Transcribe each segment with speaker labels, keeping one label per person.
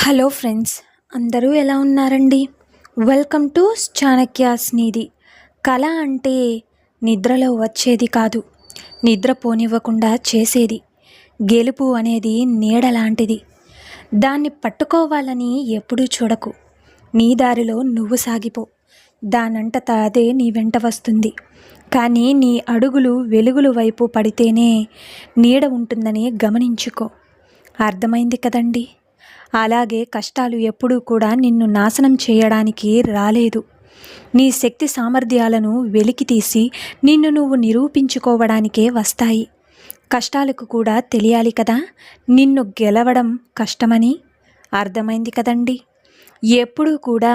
Speaker 1: Hello friends, అందరూ ఎలా ఉన్నారండి? వెల్కమ్ టు చాణక్యాస్ నీది. కళ అంటే నిద్రలో వచ్చేది కాదు, నిద్ర పోనివ్వకుండా చేసేది. గెలుపు అనేది నీడ లాంటిది. దాన్ని పట్టుకోవాలని ఎప్పుడూ చూడకు. నీ దారిలో నువ్వు సాగిపో. దానంతట అదే నీ వెంట వస్తుంది. కానీ నీ అడుగులు వెలుగులు వైపు పడితేనే నీడ ఉంటుందని గమనించుకో. అర్థమైంది కదండి? అలాగే కష్టాలు ఎప్పుడూ కూడా నిన్ను నాశనం చేయడానికి రాలేదు. నీ శక్తి సామర్థ్యాలను వెలికితీసి నిన్ను నువ్వు నిరూపించుకోవడానికే వస్తాయి. కష్టాలకు కూడా తెలియాలి కదా నిన్ను గెలవడం కష్టమని. అర్థమైంది కదండి? ఎప్పుడూ కూడా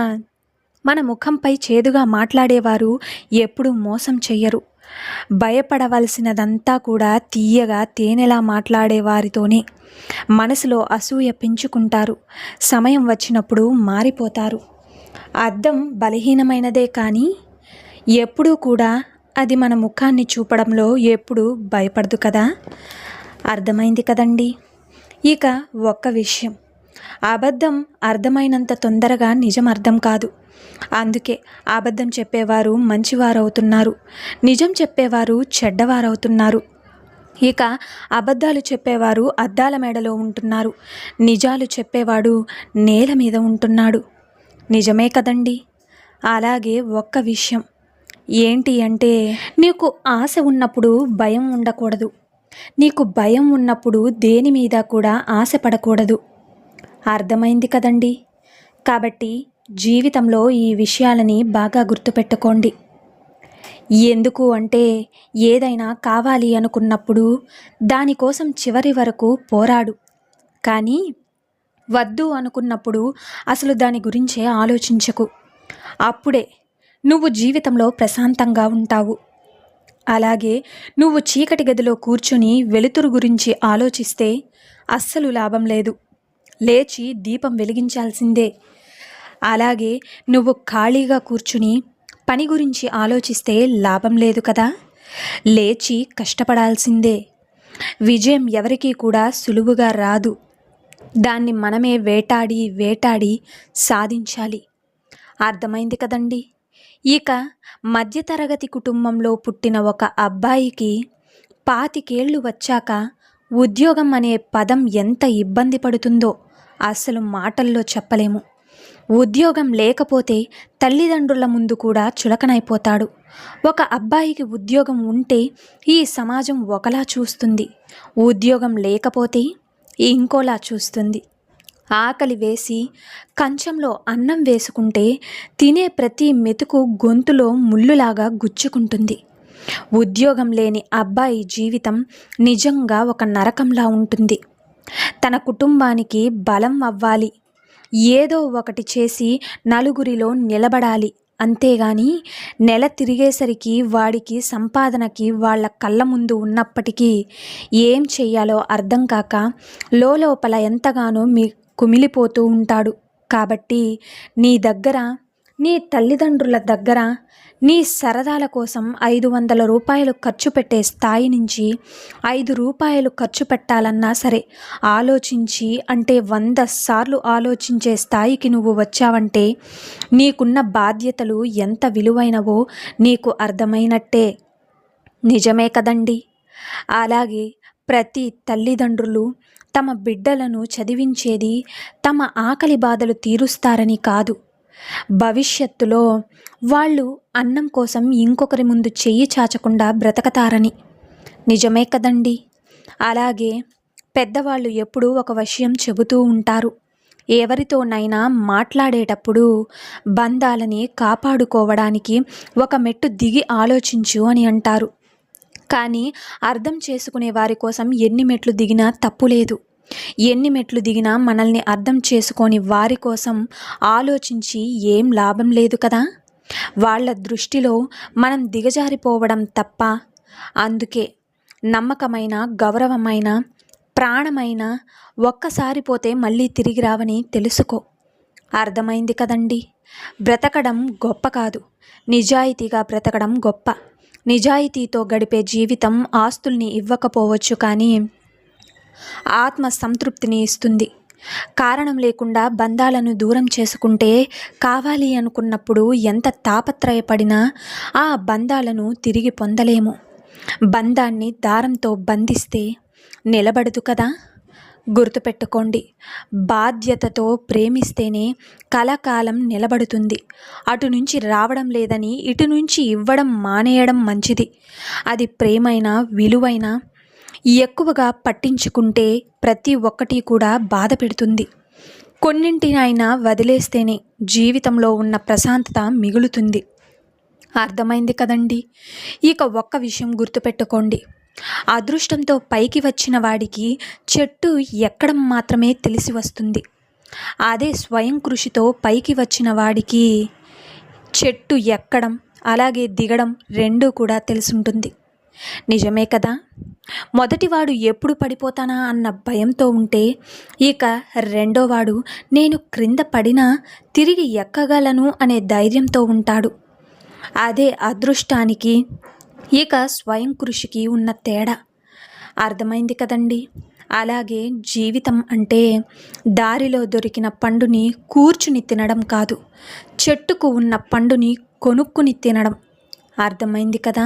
Speaker 1: మన ముఖంపై చేదుగా మాట్లాడేవారు ఎప్పుడూ మోసం చెయ్యరు. భయపడవలసినదంతా కూడా తీయగా తేనెలా మాట్లాడేవారితోనే. మనసులో అసూయ పెంచుకుంటారు, సమయం వచ్చినప్పుడు మారిపోతారు. అద్దం బలహీనమైనదే కానీ ఎప్పుడూ కూడా అది మన ముఖాన్ని చూపడంలో ఎప్పుడూ భయపడదు కదా. అర్థమైంది కదండి? ఇక ఒక్క విషయం, అబద్ధం అర్థమైనంత తొందరగా నిజం అర్థం కాదు. అందుకే అబద్ధం చెప్పేవారు మంచివారవుతున్నారు, నిజం చెప్పేవారు చెడ్డవారవుతున్నారు. ఇక అబద్ధాలు చెప్పేవారు అద్దాల మేడలో ఉంటున్నారు, నిజాలు చెప్పేవాడు నేల మీద ఉంటున్నాడు. నిజమే కదండి? అలాగే ఒక్క విషయం ఏంటి అంటే, నీకు ఆశ ఉన్నప్పుడు భయం ఉండకూడదు. నీకు భయం ఉన్నప్పుడు దేని మీద కూడా ఆశ పడకూడదు. అర్థమైంది కదండి? కాబట్టి జీవితంలో ఈ విషయాలని బాగా గుర్తుపెట్టుకోండి. ఎందుకు అంటే, ఏదైనా కావాలి అనుకున్నప్పుడు దానికోసం చివరి వరకు పోరాడు. కానీ వద్దు అనుకున్నప్పుడు అసలు దాని గురించే ఆలోచించకు. అప్పుడే నువ్వు జీవితంలో ప్రశాంతంగా ఉంటావు. అలాగే నువ్వు చీకటి గదిలో కూర్చుని వెలుతురు గురించి ఆలోచిస్తే అస్సలు లాభం లేదు. లేచి దీపం వెలిగించాల్సిందే. అలాగే నువ్వు ఖాళీగా కూర్చుని పని గురించి ఆలోచిస్తే లాభం లేదు కదా. లేచి కష్టపడాల్సిందే. విజయం ఎవరికీ కూడా సులువుగా రాదు. దాన్ని మనమే వేటాడి వేటాడి సాధించాలి. అర్థమైంది కదండి? ఇక మధ్యతరగతి కుటుంబంలో పుట్టిన ఒక అబ్బాయికి 25 ఏళ్ళు వచ్చాక ఉద్యోగం అనే పదం ఎంత ఇబ్బంది పడుతుందో అసలు మాటల్లో చెప్పలేము. ఉద్యోగం లేకపోతే తల్లిదండ్రుల ముందు కూడా చులకనైపోతాడు. ఒక అబ్బాయికి ఉద్యోగం ఉంటే ఈ సమాజం ఒకలా చూస్తుంది, ఉద్యోగం లేకపోతే ఇంకోలా చూస్తుంది. ఆకలి వేసి కంచంలో అన్నం వేసుకుంటే తినే ప్రతి మెతుకు గొంతులో ముళ్ళులాగా గుచ్చుకుంటుంది. ఉద్యోగం లేని అబ్బాయి జీవితం నిజంగా ఒక నరకంలా ఉంటుంది. తన కుటుంబానికి బలం అవ్వాలి, ఏదో ఒకటి చేసి నలుగురిలో నిలబడాలి. అంతేగాని నెల తిరిగేసరికి వాడికి సంపాదనకి వాళ్ళ కళ్ళ ముందు ఉన్నప్పటికీ ఏం చెయ్యాలో అర్థం కాక లోపల ఎంతగానో కుమిలిపోతూ ఉంటాడు. కాబట్టి నీ దగ్గర, నీ తల్లిదండ్రుల దగ్గర నీ సరదాల కోసం 500 రూపాయలు ఖర్చు పెట్టే స్థాయి నుంచి 5 రూపాయలు ఖర్చు పెట్టాలన్నా సరే ఆలోచించి, అంటే 100 సార్లు ఆలోచించే స్థాయికి నువ్వు వచ్చావంటే నీకున్న బాధ్యతలు ఎంత విలువైనవో నీకు అర్థమైనట్టే. నిజమే కదండి? అలాగే ప్రతి తల్లిదండ్రులు తమ బిడ్డలను చదివించేది తమ ఆకలి బాధలు తీరుస్తారని కాదు, భవిష్యత్తులో వాళ్ళు అన్నం కోసం ఇంకొకరి ముందు చెయ్యి చాచకుండా బ్రతకతారని. నిజమే కదండి? అలాగే పెద్దవాళ్ళు ఎప్పుడూ ఒక విషయం చెబుతూ ఉంటారు, ఎవరితోనైనా మాట్లాడేటప్పుడు బంధాలని కాపాడుకోవడానికి ఒక మెట్టు దిగి ఆలోచించు అని అంటారు. కానీ అర్థం చేసుకునే వారి కోసం ఎన్ని మెట్లు దిగినా తప్పులేదు. ఎన్ని మెట్లు దిగినా మనల్ని అర్థం చేసుకొని వారి కోసం ఆలోచించి ఏం లాభం లేదు కదా. వాళ్ళ దృష్టిలో మనం దిగజారిపోవడం తప్ప. అందుకే నమ్మకమైన, గౌరవమైన, ప్రాణమైన ఒక్కసారి పోతే మళ్ళీ తిరిగి రావని తెలుసుకో. అర్థమైంది కదండి? బ్రతకడం గొప్ప కాదు, నిజాయితీగా బ్రతకడం గొప్ప. నిజాయితీతో గడిపే జీవితం ఆస్తుల్ని ఇవ్వకపోవచ్చు కానీ ఆత్మ సంతృప్తిని ఇస్తుంది. కారణం లేకుండా బంధాలను దూరం చేసుకుంటే కావాలి అనుకున్నప్పుడు ఎంత తాపత్రయపడినా ఆ బంధాలను తిరిగి పొందలేము. బంధాన్ని దారంతో బంధిస్తే నిలబడదు కదా. గుర్తుపెట్టుకోండి, బాధ్యతతో ప్రేమిస్తేనే కలకాలం నిలబడుతుంది. అటు నుంచి రావడం లేదని ఇటు నుంచి ఇవ్వడం మానేయడం మంచిది. అది ప్రేమైనా విలువైనా ఎక్కువగా పట్టించుకుంటే ప్రతి ఒక్కటి కూడా బాధ పెడుతుంది. కొన్నింటినైనా వదిలేస్తేనే జీవితంలో ఉన్న ప్రశాంతత మిగులుతుంది. అర్థమైంది కదండి. ఇక ఒక్క విషయం గుర్తుపెట్టుకోండి, అదృష్టంతో పైకి వచ్చిన వాడికి చెట్టు ఎక్కడం మాత్రమే తెలిసి వస్తుంది. అదే స్వయం కృషితో పైకి వచ్చిన వాడికి చెట్టు ఎక్కడం అలాగే దిగడం రెండూ కూడా తెలిసుంటుంది. నిజమే కదా. మొదటివాడు ఎప్పుడు పడిపోతానా అన్న భయంతో ఉంటే ఇక రెండోవాడు నేను క్రింద పడినా తిరిగి ఎక్కగలను అనే ధైర్యంతో ఉంటాడు. అదే అదృష్టానికి ఇక స్వయం కృషికి ఉన్న తేడా. అర్థమైంది కదండి. అలాగే జీవితం అంటే దారిలో దొరికిన పండుని కూర్చుని తినడం కాదు, చెట్టుకు ఉన్న పండుని కొనుక్కుని తినడం. అర్థమైంది కదా.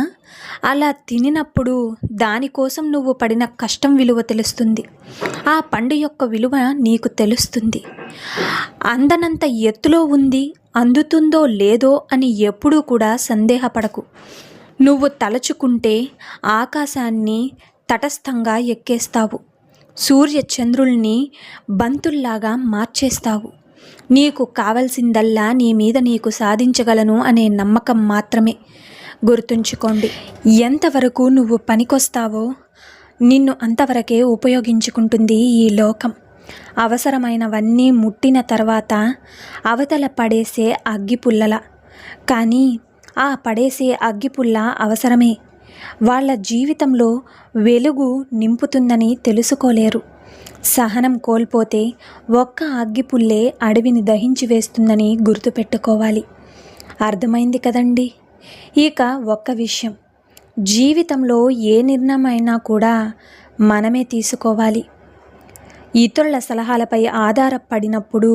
Speaker 1: అలా తినినప్పుడు దానికోసం నువ్వు పడిన కష్టం విలువ తెలుస్తుంది. ఆ పండు యొక్క విలువ నీకు తెలుస్తుంది. అందనంత ఎత్తులో ఉంది, అందుతుందో లేదో అని ఎప్పుడూ కూడా సందేహపడకు. నువ్వు తలచుకుంటే ఆకాశాన్ని తటస్థంగా ఎక్కేస్తావు, సూర్య చంద్రుల్ని బంతుల్లాగా మార్చేస్తావు. నీకు కావలసిందల్లా నీ మీద నీకు సాధించగలను అనే నమ్మకం మాత్రమే. గుర్తుంచుకోండి, ఎంతవరకు నువ్వు పనికొస్తావో నిన్ను అంతవరకే ఉపయోగించుకుంటుంది ఈ లోకం. అవసరమైనవన్నీ ముట్టిన తర్వాత అవతల పడేసే అగ్గిపుల్లల. కానీ ఆ పడేసే అగ్గిపుల్ల అవసరమే, వాళ్ళ జీవితంలో వెలుగు నింపుతుందని తెలుసుకోలేరు. సహనం కోల్పోతే ఒక్క అగ్గిపుల్లే అడవిని దహించి వేస్తుందని గుర్తుపెట్టుకోవాలి. అర్థమైంది కదండి. ఇక ఒక్క విషయం, జీవితంలో ఏ నిర్ణయం అయినా కూడా మనమే తీసుకోవాలి. ఇతరుల సలహాలపై ఆధారపడినప్పుడు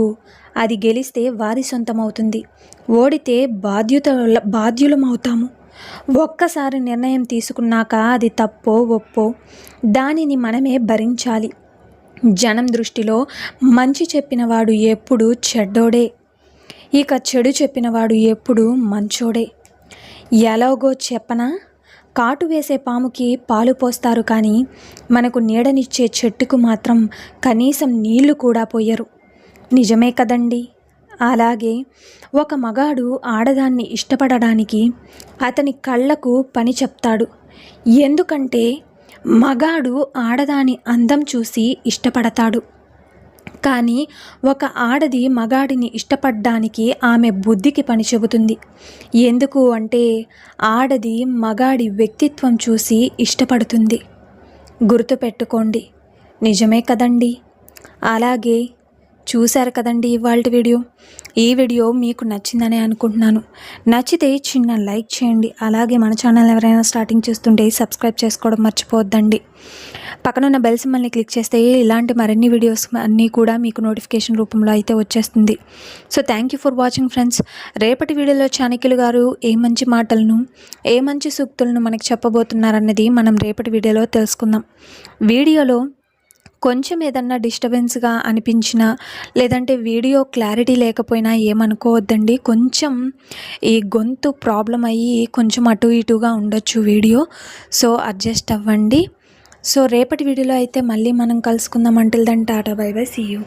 Speaker 1: అది గెలిస్తే వారి సొంతమవుతుంది, ఓడితే బాధ్యులమవుతాము. ఒక్కసారి నిర్ణయం తీసుకున్నాక అది తప్పో ఒప్పో దానిని మనమే భరించాలి. జనం దృష్టిలో మంచి చెప్పినవాడు ఎప్పుడు చెడ్డోడే, ఇక చెడు చెప్పినవాడు ఎప్పుడు మంచోడే. ఎలాగో చెప్పనా, కాటు వేసే పాముకి పాలు పోస్తారు కానీ మనకు నీడనిచ్చే చెట్టుకు మాత్రం కనీసం నీళ్లు కూడా పోయరు. నిజమే కదండి. అలాగే ఒక మగాడు ఆడదాన్ని ఇష్టపడడానికి అతని కళ్ళకు పని చెప్తాడు. ఎందుకంటే మగాడు ఆడదాని అందం చూసి ఇష్టపడతాడు. కానీ ఒక ఆడది మగాడిని ఇష్టపడడానికి ఆమె బుద్ధికి పని చెబుతుంది. ఎందుకు అంటే ఆడది మగాడి వ్యక్తిత్వం చూసి ఇష్టపడుతుంది. గుర్తుపెట్టుకోండి. నిజమే కదండి. అలాగే చూశారు కదండి ఇవాల్టి వీడియో. ఈ వీడియో మీకు నచ్చిందని అనుకుంటున్నాను. నచ్చితే చిన్న లైక్ చేయండి. అలాగే మన ఛానల్ ఎవరైనా స్టార్టింగ్ చేస్తుంటే సబ్స్క్రైబ్ చేసుకోవడం మర్చిపోవద్దండి. పక్కనున్న బెల్ సింబల్ని క్లిక్ చేస్తే ఇలాంటి మరిన్ని వీడియోస్ అన్నీ కూడా మీకు నోటిఫికేషన్ రూపంలో అయితే వచ్చేస్తుంది. So thank you for watching friends. రేపటి వీడియోలో చాణక్యులు గారు ఏ మంచి మాటలను ఏ మంచి సూక్తులను మనకి చెప్పబోతున్నారన్నది మనం రేపటి వీడియోలో తెలుసుకుందాం. వీడియోలో కొంచెం ఏదన్నా డిస్టర్బెన్స్గా అనిపించినా లేదంటే వీడియో క్లారిటీ లేకపోయినా ఏమనుకోవద్దండి. కొంచెం ఈ గొంతు ప్రాబ్లం అయ్యి కొంచెం అటు ఇటుగా ఉండొచ్చు వీడియో, సో అడ్జస్ట్ అవ్వండి. సో రేపటి వీడియోలో అయితే మళ్ళీ మనం కలుసుకుందాం. Until then tata bye bye, see you.